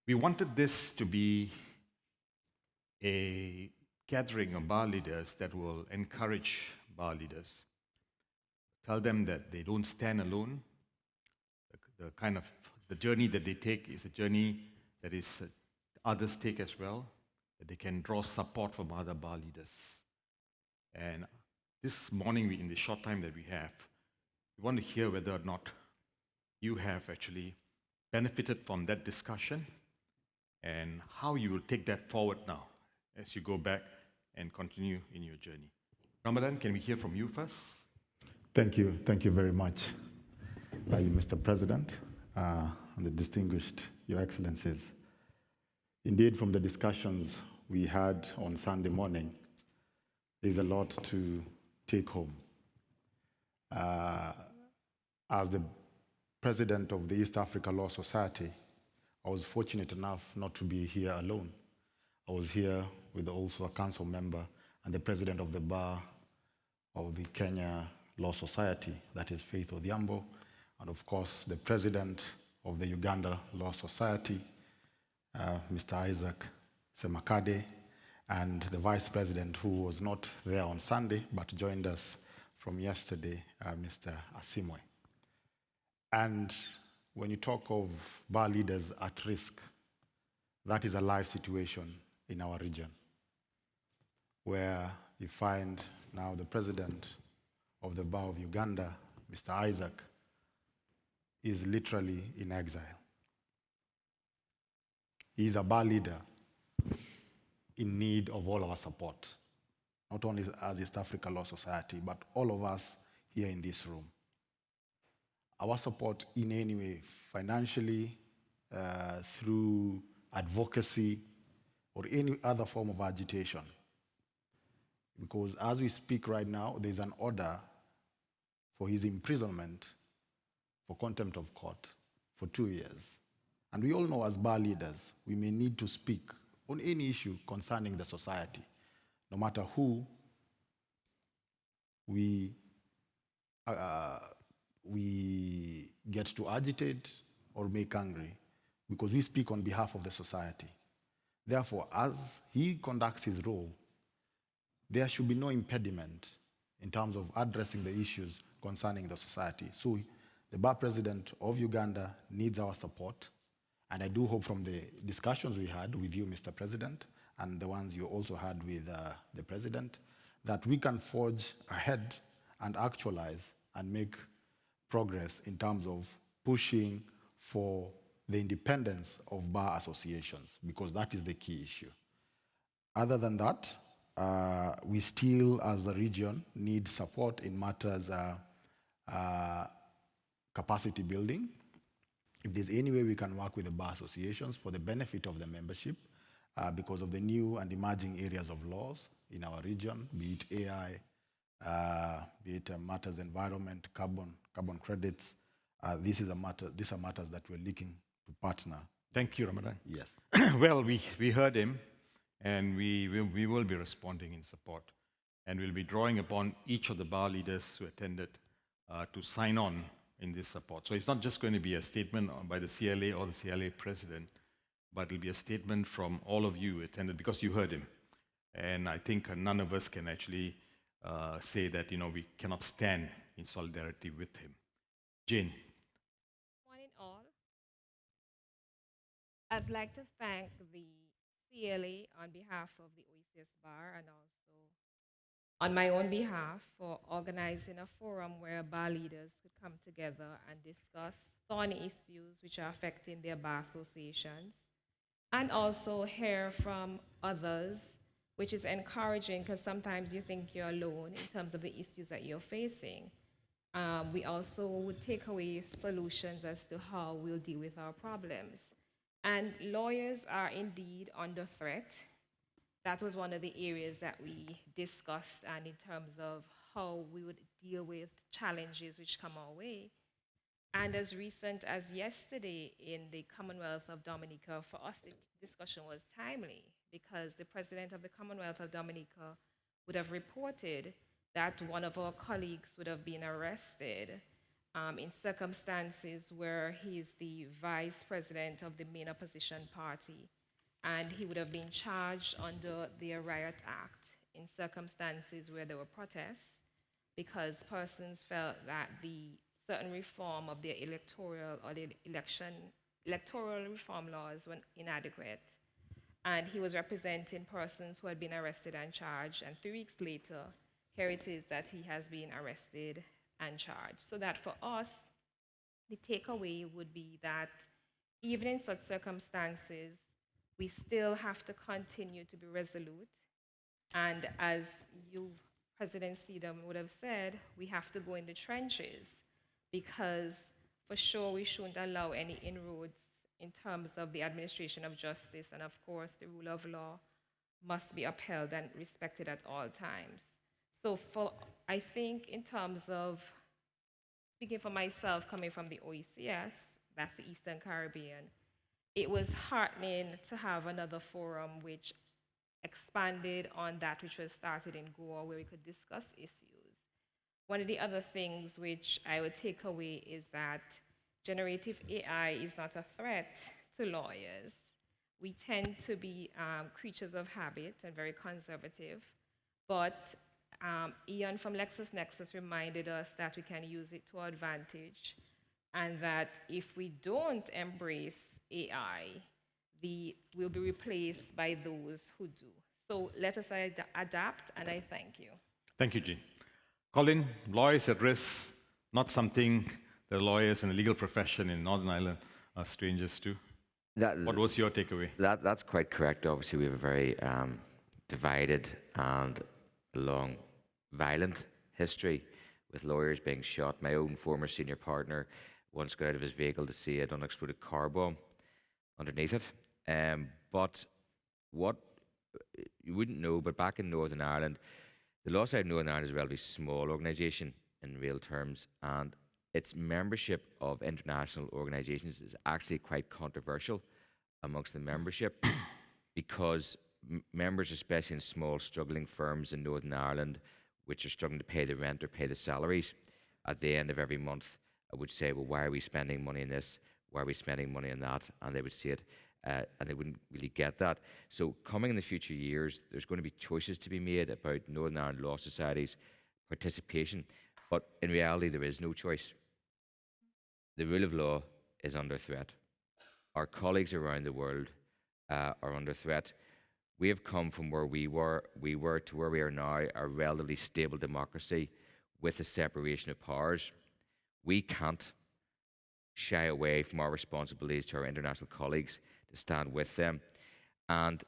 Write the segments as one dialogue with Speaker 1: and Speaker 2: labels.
Speaker 1: We wanted this to be a gathering of bar leaders that will encourage bar leaders, tell them that they don't stand alone. The kind of the journey that they take is a journey that is others take as well, that they can draw support from other bar leaders. And this morning, in the short time that we have, we want to hear whether or not you have actually benefited from that discussion and how you will take that forward now as you go back and continue in your journey. Ramadan, can we hear from you first?
Speaker 2: Thank you. Thank you very much, Mr. President, and the distinguished Your Excellencies. Indeed, from the discussions we had on Sunday morning, there's a lot to take home. As the president of the East Africa Law Society, I was fortunate enough not to be here alone. I was here with also a council member and the president of the bar of the Kenya Law Society, that is Faith Odhiambo, and of course the president of the Uganda Law Society, Mr. Isaac Semakade, and the vice president who was not there on Sunday but joined us from yesterday, Mr. Asimwe. And when you talk of bar leaders at risk, that is a live situation in our region, where you find now the president of the bar of Uganda, Mr. Isaac, is literally in exile. He is a bar leader in need of all our support, not only as East Africa Law Society, but all of us here in this room. Our support in any way, financially, through advocacy, or any other form of agitation. Because as we speak right now, there's an order for his imprisonment for contempt of court for 2 years. And we all know as bar leaders, we may need to speak on any issue concerning the society, no matter who we get to agitate or make angry, because we speak on behalf of the society. Therefore, as he conducts his role, there should be no impediment in terms of addressing the issues concerning the society. So the bar president of Uganda needs our support, and I do hope from the discussions we had with you, Mr. President, and the ones you also had with the president, that we can forge ahead and actualize and make progress in terms of pushing for the independence of bar associations, because that is the key issue. Other than that, we still, as a region, need support in matters capacity building. If there's any way we can work with the bar associations for the benefit of the membership, because of the new and emerging areas of laws in our region, be it AI, be it matters environment, carbon credits, these are matters that we're looking to partner.
Speaker 1: Thank you, Ramadan.
Speaker 2: Yes.
Speaker 1: Well, we heard him, and we will be responding in support. And we'll be drawing upon each of the bar leaders who attended to sign on in this support. So it's not just going to be a statement by the CLA or the CLA president, but it'll be a statement from all of you who attended, because you heard him. And I think none of us can actually say that, we cannot stand in solidarity with him. Jane.
Speaker 3: Morning all. I'd like to thank the CLA on behalf of the OECS Bar and also on my own behalf for organizing a forum where bar leaders could come together and discuss thorny issues which are affecting their bar associations, and also hear from others, which is encouraging because sometimes you think you're alone in terms of the issues that you're facing. We also would take away solutions as to how we'll deal with our problems. And lawyers are indeed under threat. That was one of the areas that we discussed, and in terms of how we would deal with challenges which come our way. And as recent as yesterday in the Commonwealth of Dominica, for us the discussion was timely because the president of the Commonwealth of Dominica would have reported that one of our colleagues would have been arrested in circumstances where he is the vice president of the main opposition party, and he would have been charged under the Riot Act in circumstances where there were protests because persons felt that the certain reform of the electoral or the electoral reform laws were inadequate. And he was representing persons who had been arrested and charged, and 3 weeks later, here it is that he has been arrested and charged. So that for us, the takeaway would be that even in such circumstances, we still have to continue to be resolute. And as you, President Sedum, would have said, we have to go in the trenches because for sure we shouldn't allow any inroads in terms of the administration of justice. And of course, the rule of law must be upheld and respected at all times. So I think in terms of, speaking for myself, coming from the OECS, that's the Eastern Caribbean, it was heartening to have another forum which expanded on that which was started in Goa, where we could discuss issues. One of the other things which I would take away is that generative AI is not a threat to lawyers. We tend to be creatures of habit and very conservative, but Ian from LexisNexis reminded us that we can use it to our advantage, and that if we don't embrace AI, we'll be replaced by those who do. So let us adapt, and I thank you.
Speaker 1: Thank you, Jean. Colin, lawyers at risk, not something the lawyers in the legal profession in Northern Ireland are strangers to. What was your takeaway?
Speaker 4: That's quite correct. Obviously, we have a very divided and long, violent history with lawyers being shot. My own former senior partner once got out of his vehicle to see an unexploded car bomb underneath it. But what you wouldn't know, but back in Northern Ireland, the Law Society of Northern Ireland is a relatively small organisation in real terms, and its membership of international organisations is actually quite controversial amongst the membership because members, especially in small struggling firms in Northern Ireland, which are struggling to pay the rent or pay the salaries, at the end of every month would say, well, why are we spending money on this? Why are we spending money on that? And they would see it, and they wouldn't really get that. So coming in the future years, there's going to be choices to be made about Northern Ireland Law Society's participation, but in reality, there is no choice. The rule of law is under threat. Our colleagues around the world are under threat. We have come from where we were to where we are now, a relatively stable democracy with a separation of powers. We can't shy away from our responsibilities to our international colleagues to stand with them. And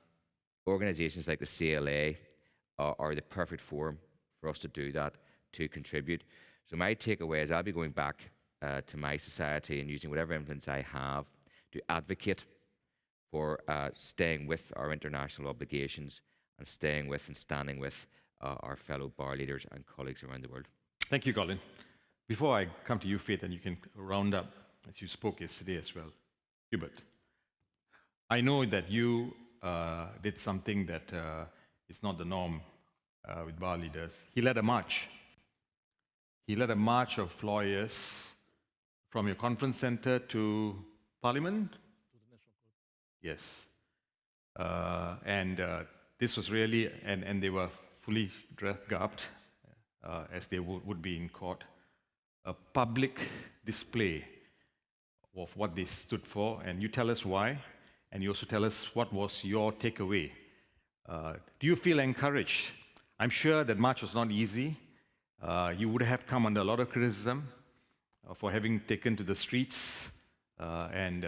Speaker 4: organisations like the CLA are the perfect forum for us to do that, to contribute. So my takeaway is I'll be going back to my society and using whatever influence I have to advocate for staying with our international obligations and staying with and standing with our fellow bar leaders and colleagues around the world.
Speaker 1: Thank you, Colin. Before I come to you, Faith, and you can round up, as you spoke yesterday as well, Hubert, I know that you did something that is not the norm with bar leaders. He led a march. He led a march of lawyers from your conference center to Parliament? To the National Court. Yes. And this was really, and they were fully garbed, as they would be in court, a public display of what they stood for. And you tell us why, and you also tell us what was your takeaway. Do you feel encouraged? I'm sure that march was not easy. You would have come under a lot of criticism for having taken to the streets, and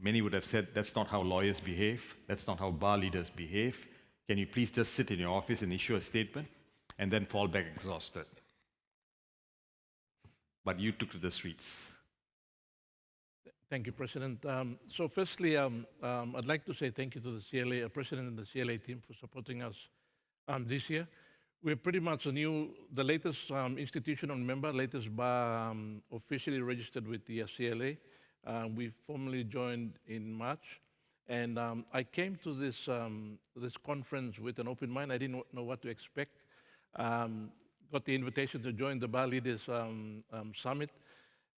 Speaker 1: many would have said, that's not how lawyers behave, that's not how bar leaders behave. Can you please just sit in your office and issue a statement, and then fall back exhausted? But you took to the streets.
Speaker 5: Thank you, President. So firstly, I'd like to say thank you to the CLA, President and the CLA team for supporting us this year. We're pretty much the latest institutional member, latest bar officially registered with the CLA. We formally joined in March. And I came to this conference with an open mind. I didn't know what to expect. got the invitation to join the Bar Leaders Summit.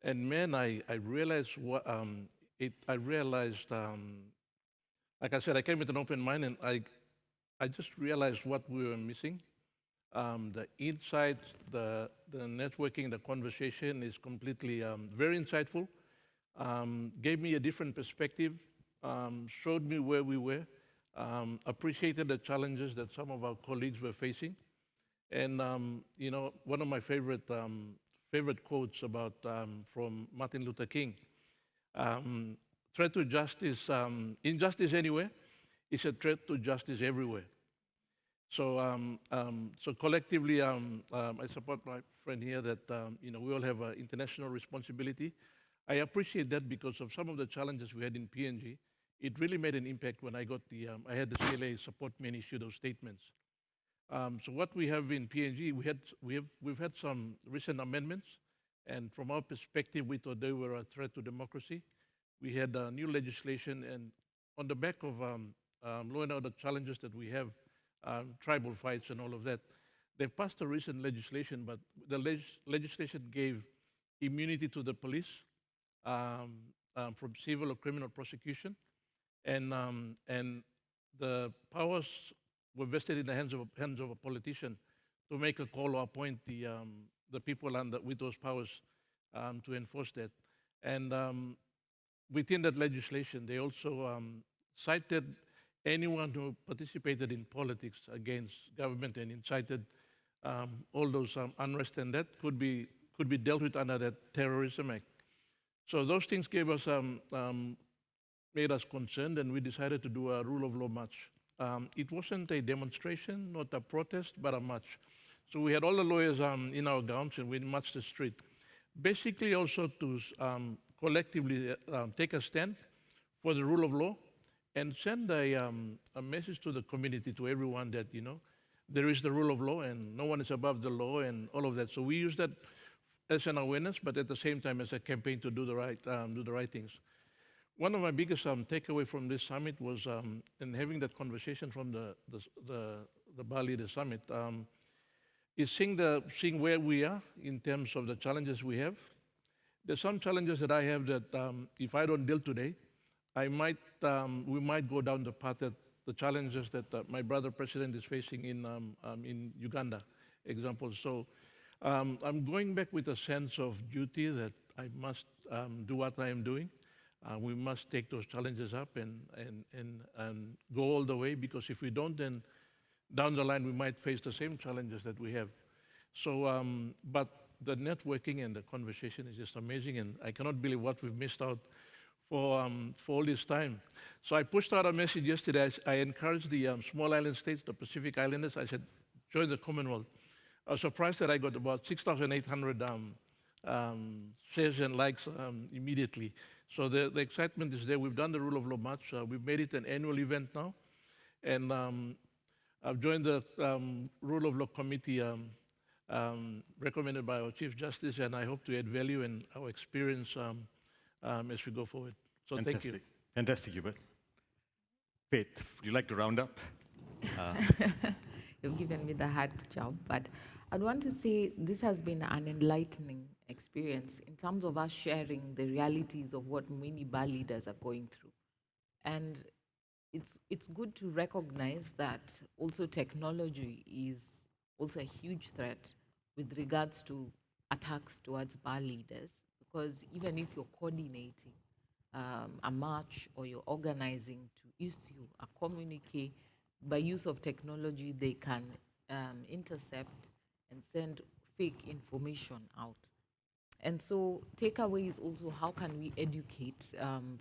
Speaker 5: And man, I realized like I said, I came with an open mind, and I just realized what we were missing. The insights, the networking, the conversation is completely very insightful. Gave me a different perspective, showed me where we were, appreciated the challenges that some of our colleagues were facing. And one of my favorite quotes about from Martin Luther King, threat to justice, injustice anywhere is a threat to justice everywhere. So collectively, I support my friend here that we all have an international responsibility. I appreciate that because of some of the challenges we had in PNG. It really made an impact when I had the CLA support me and issue those statements. So what we have in PNG, we've had some recent amendments, and from our perspective, we thought they were a threat to democracy. We had new legislation, and on the back of law and order challenges that we have, tribal fights and all of that, they've passed a recent legislation, but the legislation gave immunity to the police from civil or criminal prosecution, and the powers were vested in the hands of a politician to make a call or appoint the people with those powers to enforce that. And within that legislation, they also cited anyone who participated in politics against government and incited all those unrest, and that could be dealt with under that Terrorism Act. So those things made us concerned, and we decided to do a rule of law march. It wasn't a demonstration, not a protest, but a march. So we had all the lawyers in our gowns, and we marched the street. Basically also to collectively take a stand for the rule of law and send a message to the community, to everyone, that there is the rule of law and no one is above the law and all of that. So we use that as an awareness, but at the same time as a campaign to do the right things. One of my biggest takeaway from this summit was, in having that conversation from the Bar Leaders Summit, is seeing where we are in terms of the challenges we have. There's some challenges that I have that if I don't deal today, we might go down the path that the challenges that my brother president is facing in Uganda, example. So I'm going back with a sense of duty that I must do what I am doing. We must take those challenges up and go all the way, because if we don't, then down the line we might face the same challenges that we have. So, but the networking and the conversation is just amazing, and I cannot believe what we've missed out for all this time. So I pushed out a message yesterday. I encouraged the small island states, the Pacific Islanders. I said, join the Commonwealth. I was surprised that I got about 6,800 shares and likes immediately. So the excitement is there. We've done the Rule of Law March. We've made it an annual event now. And I've joined the Rule of Law Committee recommended by our Chief Justice, and I hope to add value in our experience as we go forward. So
Speaker 1: Fantastic.
Speaker 5: thank you.
Speaker 1: Fantastic, Hubert. Faith, would you like to round up?
Speaker 6: You've given me the hard job, but I'd want to say this has been an enlightening experience in terms of us sharing the realities of what many bar leaders are going through. And it's good to recognize that also technology is also a huge threat with regards to attacks towards bar leaders, because even if you're coordinating a march or you're organizing to issue a communique, by use of technology, they can intercept and send fake information out. And so takeaway is also, how can we educate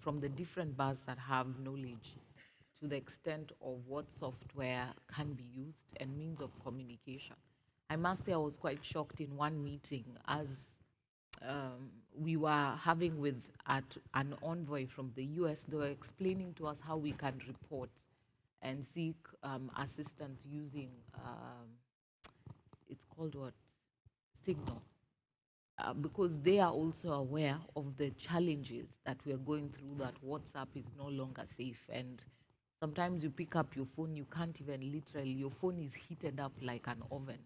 Speaker 6: from the different bars that have knowledge to the extent of what software can be used and means of communication. I must say I was quite shocked in one meeting as we were having with an envoy from the US. They were explaining to us how we can report and seek assistance using, it's called what? Signal. Because they are also aware of the challenges that we are going through, that WhatsApp is no longer safe. And sometimes you pick up your phone, you can't even literally, your phone is heated up like an oven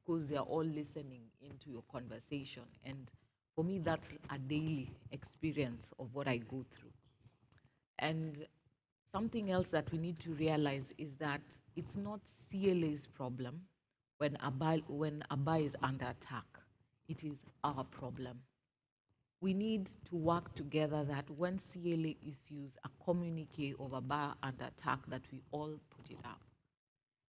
Speaker 6: because they are all listening into your conversation. And for me, that's a daily experience of what I go through. And something else that we need to realize is that it's not CLA's problem when Aba is under attack. It is our problem. We need to work together that when CLA issues a communique of Aba under attack, that we all put it up.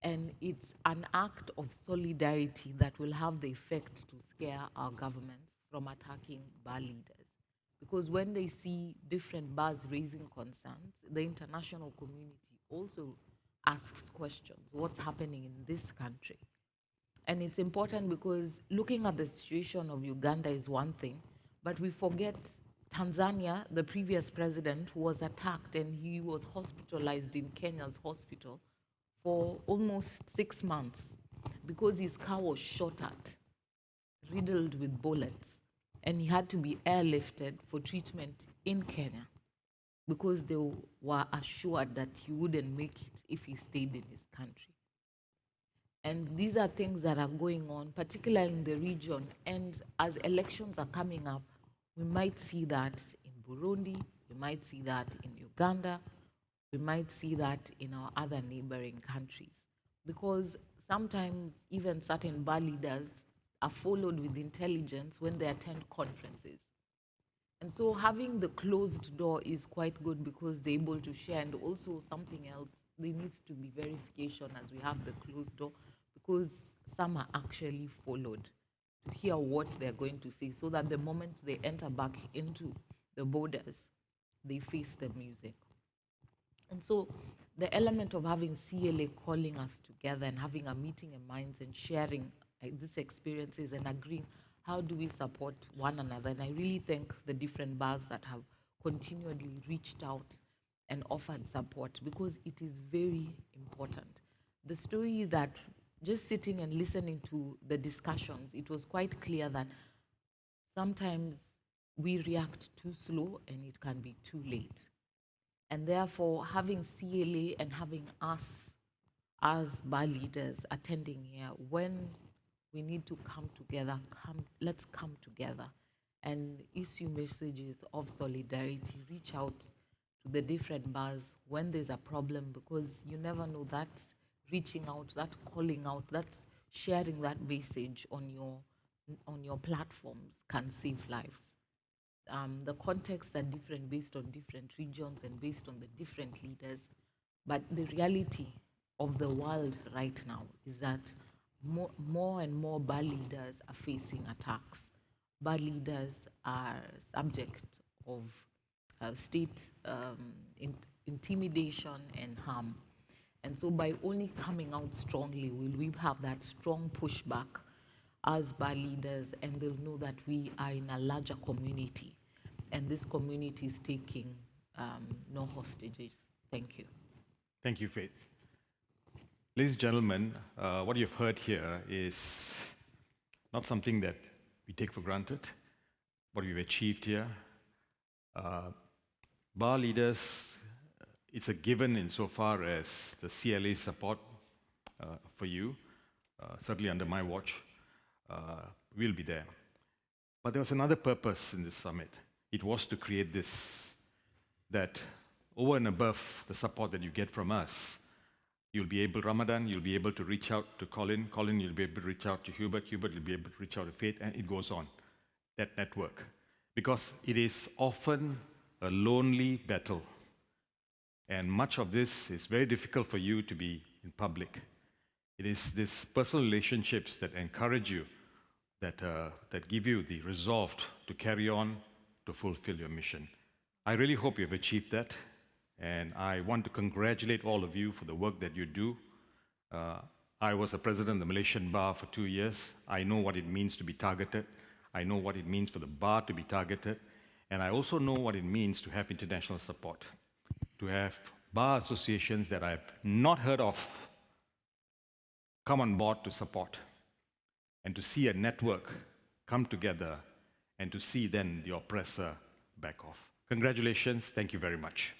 Speaker 6: And it's an act of solidarity that will have the effect to scare our governments from attacking bar leaders. Because when they see different bars raising concerns, the international community also asks questions. What's happening in this country? And it's important because looking at the situation of Uganda is one thing, but we forget Tanzania, the previous president, was attacked and he was hospitalized in Kenya's hospital for almost 6 months because his car was shot at, riddled with bullets, and he had to be airlifted for treatment in Kenya because they were assured that he wouldn't make it if he stayed in his country. And these are things that are going on, particularly in the region. And as elections are coming up, we might see that in Burundi, we might see that in Uganda, we might see that in our other neighboring countries. Because sometimes even certain bar leaders are followed with intelligence when they attend conferences. And so having the closed door is quite good because they're able to share. And also something else, there needs to be verification as we have the closed door, because some are actually followed to hear what they're going to say, so that the moment they enter back into the borders, they face the music. And so the element of having CLA calling us together and having a meeting in minds and sharing these experiences and agreeing how do we support one another. And I really thank the different bars that have continually reached out and offered support, because it is very important. The story is that just sitting and listening to the discussions, it was quite clear that sometimes we react too slow and it can be too late. And therefore, having CLA and having us as bar leaders attending here, when we need to come together, let's come together and issue messages of solidarity, reach out to the different bars when there's a problem, because you never know that reaching out, that calling out, that's sharing that message on your platforms can save lives. The contexts are different based on different regions and based on the different leaders, but the reality of the world right now is that more and more bar leaders are facing attacks. Bar leaders are subject of state intimidation and harm. And so by only coming out strongly, will we have that strong pushback as bar leaders, and they'll know that we are in a larger community, and this community is taking no hostages. Thank you.
Speaker 1: Thank you, Faith. Ladies and gentlemen, what you've heard here is not something that we take for granted, what we've achieved here. Bar leaders, it's a given insofar as the CLA support for you, certainly under my watch, will be there. But there was another purpose in this summit. It was to create this, that over and above the support that you get from us, you'll be able, Ramadan, you'll be able to reach out to Colin. Colin, you'll be able to reach out to Hubert. Hubert, you'll be able to reach out to Faith, and it goes on, that network. Because it is often a lonely battle. And much of this is very difficult for you to be in public. It is these personal relationships that encourage you, that give you the resolve to carry on to fulfill your mission. I really hope you have achieved that. And I want to congratulate all of you for the work that you do. I was the president of the Malaysian Bar for 2 years. I know what it means to be targeted. I know what it means for the bar to be targeted. And I also know what it means to have international support, to have bar associations that I've not heard of come on board to support, and to see a network come together, and to see then the oppressor back off. Congratulations. Thank you very much.